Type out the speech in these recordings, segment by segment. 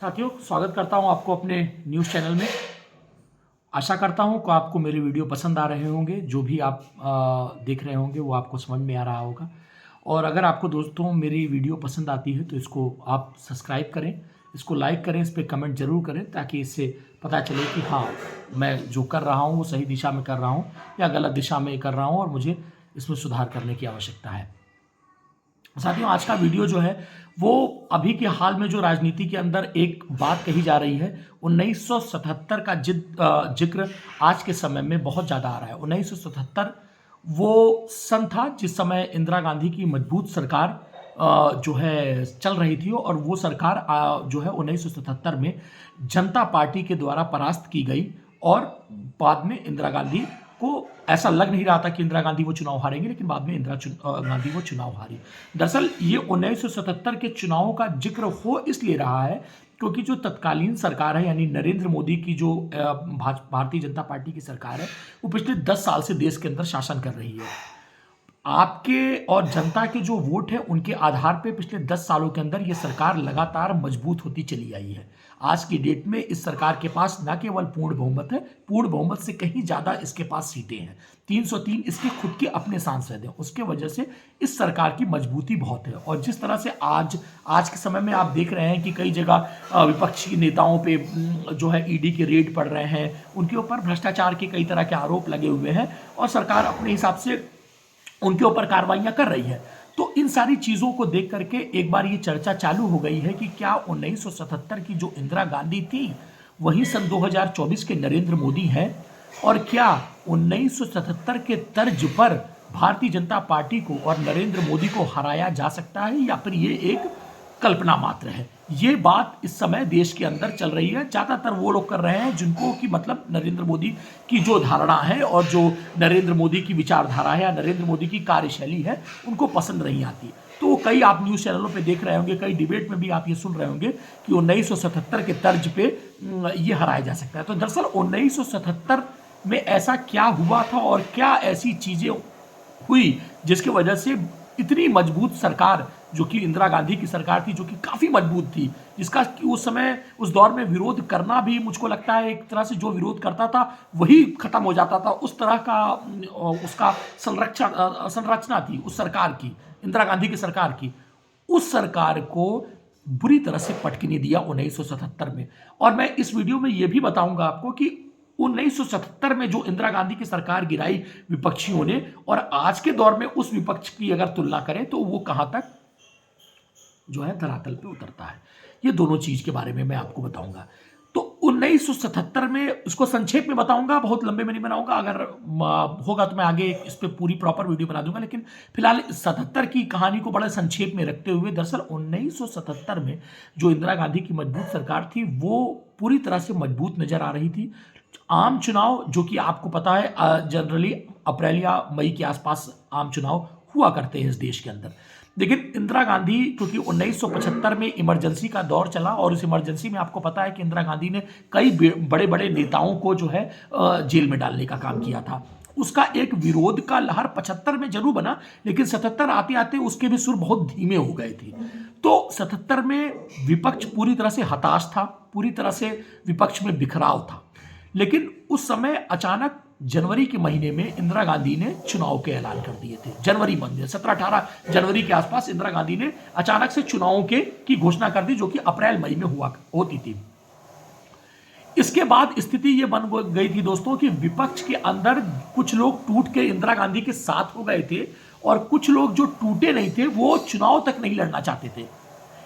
साथियों, स्वागत करता हूं आपको अपने न्यूज़ चैनल में। आशा करता हूं कि आपको मेरे वीडियो पसंद आ रहे होंगे। जो भी आप देख रहे होंगे वो आपको समझ में आ रहा होगा। और अगर आपको दोस्तों मेरी वीडियो पसंद आती है तो इसको आप सब्सक्राइब करें, इसको लाइक करें, इस पे कमेंट ज़रूर करें ताकि इससे पता चले कि हाँ, मैं जो कर रहा हूँ वो सही दिशा में कर रहा हूँ या गलत दिशा में कर रहा हूँ और मुझे इसमें सुधार करने की आवश्यकता है। साथियों, आज का वीडियो जो है वो अभी के हाल में जो राजनीति के अंदर एक बात कही जा रही है, 1977 का जिक्र आज के समय में बहुत ज़्यादा आ रहा है। 1977 वो सन था जिस समय इंदिरा गांधी की मजबूत सरकार जो है चल रही थी और वो सरकार जो है 1977 में जनता पार्टी के द्वारा परास्त की गई और बाद में इंदिरा गांधी को ऐसा लग नहीं रहा था कि इंदिरा गांधी वो चुनाव हारेंगे, लेकिन बाद में गांधी वो चुनाव हारी। दरअसल ये 1977 के चुनावों का जिक्र हो इसलिए रहा है क्योंकि जो तत्कालीन सरकार है यानी नरेंद्र मोदी की जो भारतीय जनता पार्टी की सरकार है वो पिछले 10 साल से देश के अंदर शासन कर रही है। आपके और जनता के जो वोट है उनके आधार पे पिछले 10 सालों के अंदर ये सरकार लगातार मजबूत होती चली आई है। आज की डेट में इस सरकार के पास न केवल पूर्ण बहुमत है, पूर्ण बहुमत से कहीं ज़्यादा इसके पास सीटें हैं। 303 इसके खुद के अपने सांसद हैं। उसके वजह से इस सरकार की मजबूती बहुत है। और जिस तरह से आज के समय में आप देख रहे हैं कि कई जगह विपक्षी नेताओं पे जो है ईडी के रेड पड़ रहे हैं, उनके ऊपर भ्रष्टाचार के कई तरह के आरोप लगे हुए हैं और सरकार अपने हिसाब से उनके ऊपर कार्रवाइयां कर रही है। तो इन सारी चीजों को देख करके एक बार ये चर्चा चालू हो गई है कि क्या 1977 की जो इंदिरा गांधी थी वही सन 2024 के नरेंद्र मोदी हैं, और क्या 1977 के तर्ज पर भारतीय जनता पार्टी को और नरेंद्र मोदी को हराया जा सकता है या फिर ये एक कल्पना मात्र है। ये बात इस समय देश के अंदर चल रही है। ज़्यादातर वो लोग कर रहे हैं जिनको कि मतलब नरेंद्र मोदी की जो धारणा है और जो नरेंद्र मोदी की विचारधारा है या नरेंद्र मोदी की कार्यशैली है उनको पसंद नहीं आती। तो कई आप न्यूज़ चैनलों पे देख रहे होंगे, कई डिबेट में भी आप ये सुन रहे होंगे कि 1977 के तर्ज पे ये हराया जा सकता है। तो दरअसल 1977 में ऐसा क्या हुआ था और क्या ऐसी चीज़ें हुई जिसकी वजह से इतनी मजबूत सरकार जो कि इंदिरा गांधी की सरकार थी, जो कि काफ़ी मजबूत थी, जिसका कि उस समय उस दौर में विरोध करना भी मुझको लगता है एक तरह से जो विरोध करता था वही खत्म हो जाता था। उस तरह का उसका संरचना थी उस सरकार की, इंदिरा गांधी की सरकार की। उस सरकार को बुरी तरह से पटकनी दिया 1977 में। और मैं इस वीडियो में यह भी बताऊंगा आपको कि 1977 में जो इंदिरा गांधी की सरकार गिराई विपक्षियों ने और आज के दौर में उस विपक्ष की अगर तुलना करें तो वो कहां तक जो है धरातल पे उतरता है, ये दोनों चीज के बारे में मैं आपको बताऊंगा। तो 1977 में उसको संक्षेप में बताऊंगा, बहुत लंबे में नहीं बनाऊंगा। अगर होगा तो मैं आगे इस पे पूरी प्रॉपर वीडियो बना दूंगा, लेकिन फिलहाल 77 की कहानी को बड़े संक्षेप में रखते हुए दरअसल 1977 में जो इंदिरा गांधी की मजबूत सरकार थी वो पूरी तरह से मजबूत नजर आ रही थी। आम चुनाव जो कि आपको पता है जनरली अप्रैल या मई के आसपास आम चुनाव हुआ करते हैं इस देश के अंदर, लेकिन इंदिरा गांधी क्योंकि 1975 में इमरजेंसी का दौर चला और उस इमरजेंसी में आपको पता है कि इंदिरा गांधी ने कई बड़े बड़े नेताओं को जो है जेल में डालने का काम किया था। उसका एक विरोध का लहर 75 में जरूर बना, लेकिन 77 आते आते उसके भी सुर बहुत धीमे हो गए थे। तो 77 में विपक्ष पूरी तरह से हताश था, पूरी तरह से विपक्ष में बिखराव था। लेकिन उस समय अचानक जनवरी के महीने में इंदिरा गांधी ने चुनाव के ऐलान कर दिए थे। जनवरी महीने 17-18 जनवरी के आसपास इंदिरा गांधी ने अचानक से चुनावों की घोषणा कर दी, जो कि अप्रैल मई में होती थी। इसके बाद स्थिति यह बन गई थी दोस्तों कि विपक्ष के अंदर कुछ लोग टूट के इंदिरा गांधी के साथ हो गए थे और कुछ लोग जो टूटे नहीं थे वो चुनाव तक नहीं लड़ना चाहते थे।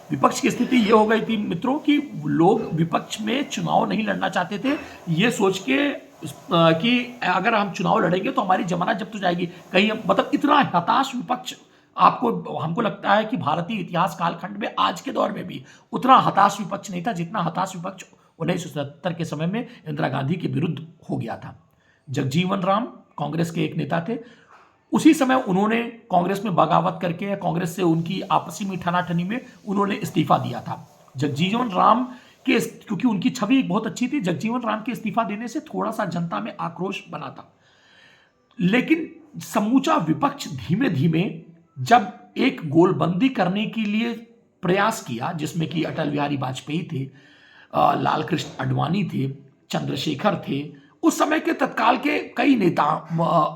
विपक्ष की स्थिति यह हो गई थी मित्रों कि लोग विपक्ष में चुनाव नहीं लड़ना चाहते थे, ये सोच के कि अगर हम चुनाव लड़ेंगे तो हमारी जमानत जब्त हो जाएगी कहीं, मतलब इतना हताश विपक्ष हमको लगता है कि भारतीय इतिहास कालखंड में आज के दौर में भी उतना हताश विपक्ष नहीं था जितना हताश विपक्ष 1977 के समय में इंदिरा गांधी के विरुद्ध हो गया था। जगजीवन राम कांग्रेस के एक नेता थे। उसी समय उन्होंने कांग्रेस में बगावत करके कांग्रेस से उनकी आपसी में ठनाठनी में उन्होंने इस्तीफा दिया था। जगजीवन राम के क्योंकि उनकी छवि बहुत अच्छी थी, जगजीवन राम के इस्तीफा देने से थोड़ा सा जनता में आक्रोश बना था। लेकिन समूचा विपक्ष धीमे धीमे जब एक गोलबंदी करने के लिए प्रयास किया जिसमें कि अटल बिहारी वाजपेयी थे, लाल कृष्ण आडवाणी थे, चंद्रशेखर थे, उस समय के तत्काल के कई नेता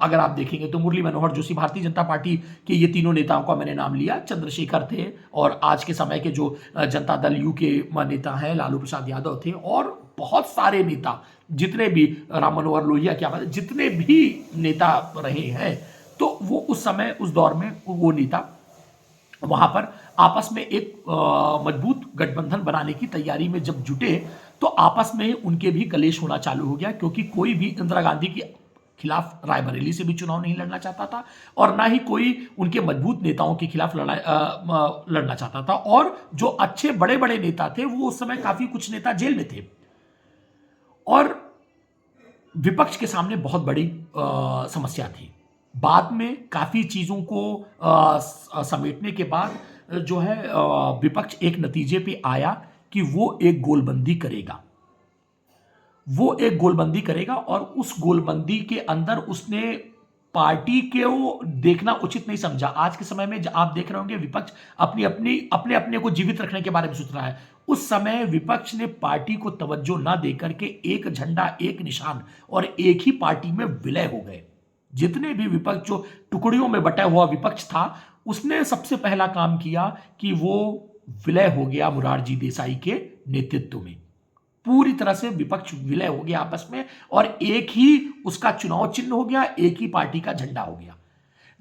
अगर आप देखेंगे तो मुरली मनोहर जोशी, भारतीय जनता पार्टी के ये तीनों नेताओं का मैंने नाम लिया, चंद्रशेखर थे, और आज के समय के जो जनता दल यू के नेता हैं लालू प्रसाद यादव थे, और बहुत सारे नेता जितने भी, राम मनोहर लोहिया, क्या बात है, जितने भी नेता रहे हैं, तो वो उस समय उस दौर में वो नेता वहां पर आपस में एक मजबूत गठबंधन बनाने की तैयारी में जब जुटे, तो आपस में उनके भी कलेश होना चालू हो गया, क्योंकि कोई भी इंदिरा गांधी के खिलाफ रायबरेली से भी चुनाव नहीं लड़ना चाहता था, और ना ही कोई उनके मजबूत नेताओं के खिलाफ लड़ना चाहता था। और जो अच्छे बड़े बड़े नेता थे, वो उस समय काफी कुछ नेता जेल में थे, और विपक्ष के सामने बहुत बड़ी समस्या थी। बाद में काफी चीजों को समेटने के बाद जो है विपक्ष एक नतीजे पे आया कि वो एक गोलबंदी करेगा, वो एक गोलबंदी करेगा, और उस गोलबंदी के अंदर उसने पार्टी के वो देखना उचित नहीं समझा। आज के समय में आप देख रहे होंगे विपक्ष अपने अपने को जीवित रखने के बारे में सोच रहा है। उस समय विपक्ष ने पार्टी को तवज्जो ना देकर के एक झंडा, एक निशान और एक ही पार्टी में विलय हो गए। जितने भी विपक्ष, जो टुकड़ियों में बटा हुआ विपक्ष था, उसने सबसे पहला काम किया कि वो विलय हो गया मोरारजी देसाई के नेतृत्व में। पूरी तरह से विपक्ष विलय हो गया आपस में, और एक ही उसका चुनाव चिन्ह हो गया, एक ही पार्टी का झंडा हो गया।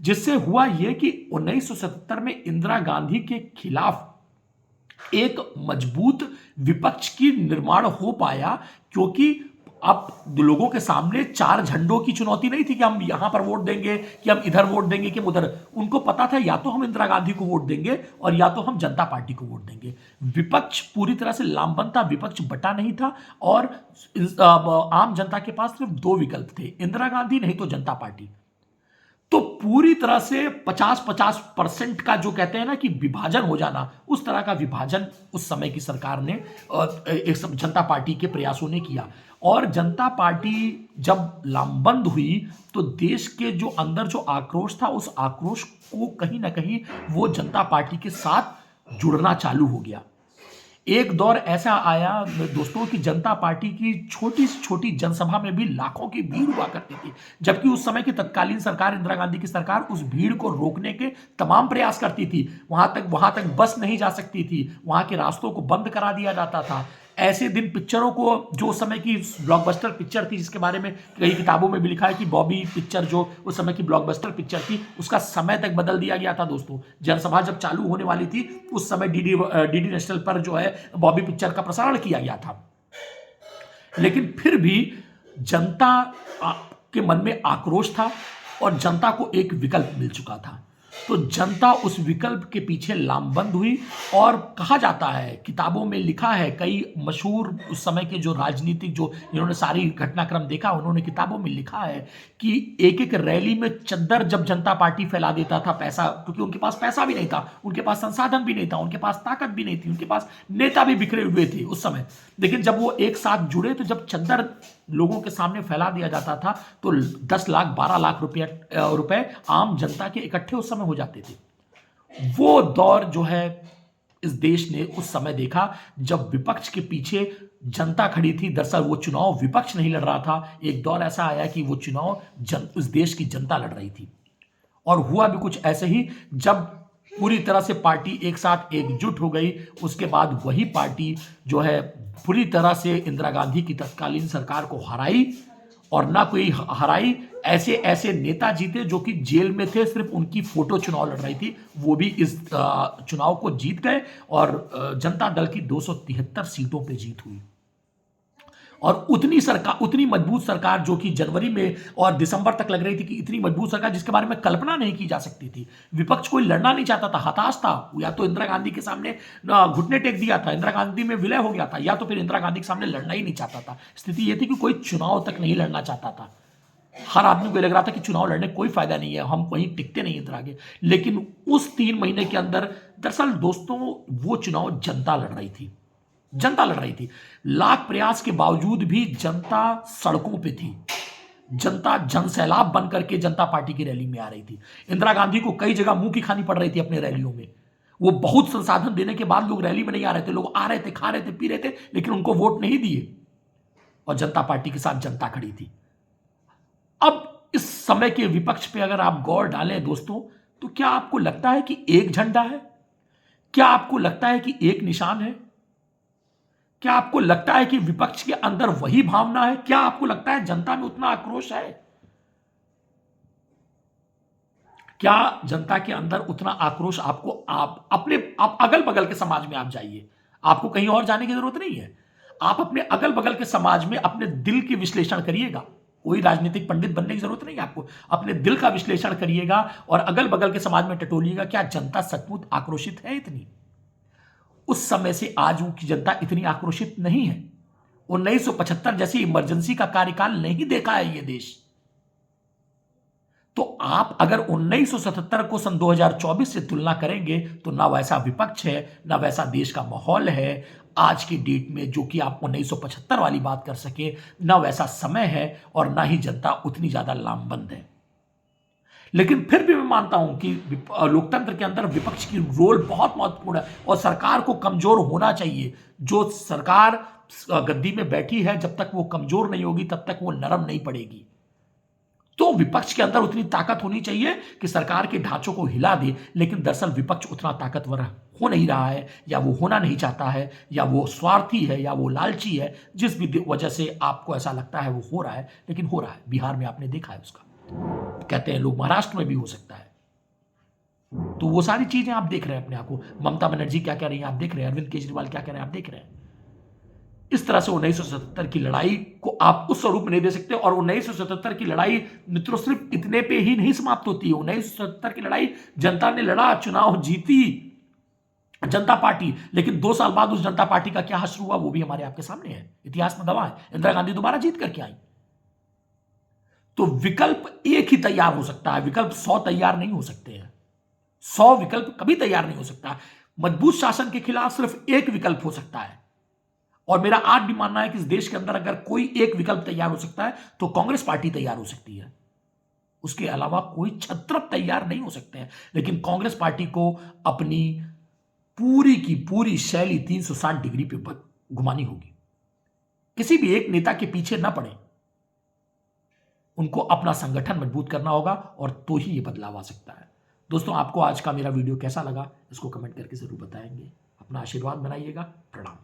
जिससे हुआ यह कि 1977 में इंदिरा गांधी के खिलाफ एक मजबूत विपक्ष की निर्माण हो पाया, क्योंकि अब लोगों के सामने चार झंडों की चुनौती नहीं थी कि हम यहां पर वोट देंगे, कि हम इधर वोट देंगे, कि उधर। उनको पता था या तो हम इंदिरा गांधी को वोट देंगे और या तो हम जनता पार्टी को वोट देंगे। विपक्ष पूरी तरह से लामबंद था, विपक्ष बटा नहीं था, और आम जनता के पास सिर्फ दो विकल्प थे, इंदिरा गांधी नहीं तो जनता पार्टी। तो पूरी तरह से 50-50% का जो कहते हैं ना कि विभाजन हो जाना, उस तरह का विभाजन उस समय की सरकार ने, एक जनता पार्टी के प्रयासों ने किया। और जनता पार्टी जब लामबंद हुई, तो देश के जो अंदर जो आक्रोश था, उस आक्रोश को कहीं ना कहीं वो जनता पार्टी के साथ जुड़ना चालू हो गया। एक दौर ऐसा आया दोस्तों कि जनता पार्टी की छोटी से छोटी जनसभा में भी लाखों की भीड़ हुआ करती थी, जबकि उस समय की तत्कालीन सरकार, इंदिरा गांधी की सरकार, उस भीड़ को रोकने के तमाम प्रयास करती थी। वहां तक बस नहीं जा सकती थी, वहां के रास्तों को बंद करा दिया जाता था। ऐसे दिन पिक्चरों को, जो उस समय की ब्लॉकबस्टर पिक्चर थी, जिसके बारे में कई किताबों में भी लिखा है कि बॉबी पिक्चर जो उस समय की ब्लॉकबस्टर पिक्चर थी, उसका समय तक बदल दिया गया था दोस्तों। जनसभा जब चालू होने वाली थी, उस समय डीडी नेशनल पर जो है बॉबी पिक्चर का प्रसारण किया गया था। लेकिन फिर भी जनता के मन में आक्रोश था, और जनता को एक विकल्प मिल चुका था। तो जनता उस विकल्प के पीछे लामबंद हुई, और कहा जाता है, किताबों में लिखा है, कई मशहूर उस समय के जो राजनीतिक, जो इन्होंने सारी घटनाक्रम देखा, उन्होंने किताबों में लिखा है कि एक एक रैली में चद्दर जब जनता पार्टी फैला देता था, पैसा, क्योंकि उनके पास पैसा भी नहीं था, उनके पास संसाधन भी नहीं था, उनके पास ताकत भी नहीं थी, उनके पास नेता भी बिखरे हुए थे उस समय। लेकिन जब वो एक साथ जुड़े, तो जब चद्दर लोगों के सामने फैला दिया जाता था, तो 10 लाख 12 लाख रुपए आम जनता के इकट्ठे उस समय हो जाते थे। वो दौर जो है इस देश ने उस समय देखा, जब विपक्ष के पीछे जनता खड़ी थी। दरअसल वो चुनाव विपक्ष नहीं लड़ रहा था, एक दौर ऐसा आया कि वो चुनाव उस देश की जनता लड़ रही थी। और हुआ भी कुछ ऐसे ही, जब पूरी तरह से पार्टी एक साथ एकजुट हो गई, उसके बाद वही पार्टी जो है पूरी तरह से इंदिरा गांधी की तत्कालीन सरकार को हराई, और ना कोई हराई, ऐसे ऐसे नेता जीते जो कि जेल में थे, सिर्फ उनकी फोटो चुनाव लड़ रही थी, वो भी इस चुनाव को जीत गए, और जनता दल की 273 सीटों पे जीत हुई। और उतनी मजबूत सरकार, जो कि जनवरी में और दिसंबर तक लग रही थी, कि इतनी मजबूत सरकार जिसके बारे में कल्पना नहीं की जा सकती थी। विपक्ष कोई लड़ना नहीं चाहता था, हताश था, या तो इंदिरा गांधी के सामने घुटने टेक दिया था, इंदिरा गांधी में विलय हो गया था, या तो फिर इंदिरा गांधी के सामने लड़ना ही नहीं चाहता था। स्थिति यह थी कि कोई चुनाव तक नहीं लड़ना चाहता था। हर आदमी को लग रहा था कि चुनाव लड़ने कोई फायदा नहीं है, हम कहीं टिकते नहीं इधर आगे। लेकिन उस 3 महीने के अंदर दरअसल दोस्तों वो चुनाव जनता लड़ रही थी, जनता लड़ रही थी। लाख प्रयास के बावजूद भी जनता सड़कों पे थी, जनता जनसैलाब बन करके जनता पार्टी की रैली में आ रही थी। इंदिरा गांधी को कई जगह मुंह की खानी पड़ रही थी अपने रैलियों में। वो बहुत संसाधन देने के बाद लोग रैली में नहीं आ रहे थे, लोग आ रहे थे, खा रहे थे, पी रहे थे, लेकिन उनको वोट नहीं दिए और जनता पार्टी के साथ जनता खड़ी थी। अब इस समय के विपक्ष पे अगर आप गौर डालें दोस्तों, तो क्या आपको लगता है कि एक झंडा है? क्या आपको लगता है कि एक निशान है? क्या आपको लगता है कि विपक्ष के अंदर वही भावना है? क्या आपको लगता है जनता में उतना आक्रोश है? क्या जनता के अंदर उतना आक्रोश आपको आप अगल बगल के समाज में आप जाइए, आपको कहीं और जाने की जरूरत नहीं है। आप अपने अगल बगल के समाज में अपने दिल की विश्लेषण करिएगा। कोई राजनीतिक पंडित बनने की जरूरत नहीं है आपको, अपने दिल का विश्लेषण करिएगा और अगल बगल के समाज में टटोलिएगा, क्या जनता सचमुच आक्रोशित है इतनी? उस समय से आज की जनता इतनी आक्रोशित नहीं है। 1975 जैसी इमरजेंसी का कार्यकाल नहीं देखा है ये देश। तो आप अगर 1977 को सन 2024 से तुलना करेंगे तो ना वैसा विपक्ष है, ना वैसा देश का माहौल है आज की डेट में, जो कि आप 1975 वाली बात कर सके, ना वैसा समय है और ना ही जनता उतनी ज्यादा लामबंद है। लेकिन फिर भी मैं मानता हूं कि लोकतंत्र के अंदर विपक्ष की रोल बहुत महत्वपूर्ण है और सरकार को कमजोर होना चाहिए। जो सरकार गद्दी में बैठी है, जब तक वो कमजोर नहीं होगी तब तक वो नरम नहीं पड़ेगी। तो विपक्ष के अंदर उतनी ताकत होनी चाहिए कि सरकार के ढांचों को हिला दे, लेकिन दरअसल विपक्ष उतना ताकतवर हो नहीं रहा है, या वो होना नहीं चाहता है, या वो स्वार्थी है, या वो लालची है। जिस भी वजह से आपको ऐसा लगता है वो हो रहा है, लेकिन हो रहा है। बिहार में आपने देखा है उसका, कहते हैं लोग महाराष्ट्र में भी हो सकता है। तो वो सारी चीजें आप देख रहे हैं अपने आप को। ममता बनर्जी क्या कह रही है आप देख रहे हैं, अरविंद केजरीवाल क्या कह रहे हैं आप देख रहे हैं। इस तरह से 1977 की लड़ाई को आप उस स्वरूप में नहीं दे सकते। और 1977 की लड़ाई मित्रों सिर्फ इतने पे ही नहीं समाप्त होती है। 1977 की लड़ाई जनता ने लड़ा, चुनाव जीती जनता पार्टी, लेकिन 2 साल बाद उस जनता पार्टी का क्या हश्र हुआ वो भी हमारे आपके सामने है, इतिहास में गवाह है। इंदिरा गांधी दोबारा जीत करके आई। तो विकल्प एक ही तैयार हो सकता है, विकल्प 100 तैयार नहीं हो सकते हैं। 100 विकल्प कभी तैयार नहीं हो सकता। मजबूत शासन के खिलाफ सिर्फ एक विकल्प हो सकता है। और मेरा आज भी मानना है कि इस देश के अंदर अगर कोई एक विकल्प तैयार हो सकता है तो कांग्रेस पार्टी तैयार हो सकती है। उसके अलावा कोई छत्रप तैयार नहीं हो सकते हैं। लेकिन कांग्रेस पार्टी को अपनी पूरी की पूरी शैली 360 डिग्री पे घुमानी होगी। किसी भी एक नेता के पीछे ना पड़े, उनको अपना संगठन मजबूत करना होगा और तो ही ये बदलाव आ सकता है। दोस्तों, आपको आज का मेरा वीडियो कैसा लगा इसको कमेंट करके जरूर बताएंगे। अपना आशीर्वाद बनाइएगा। प्रणाम।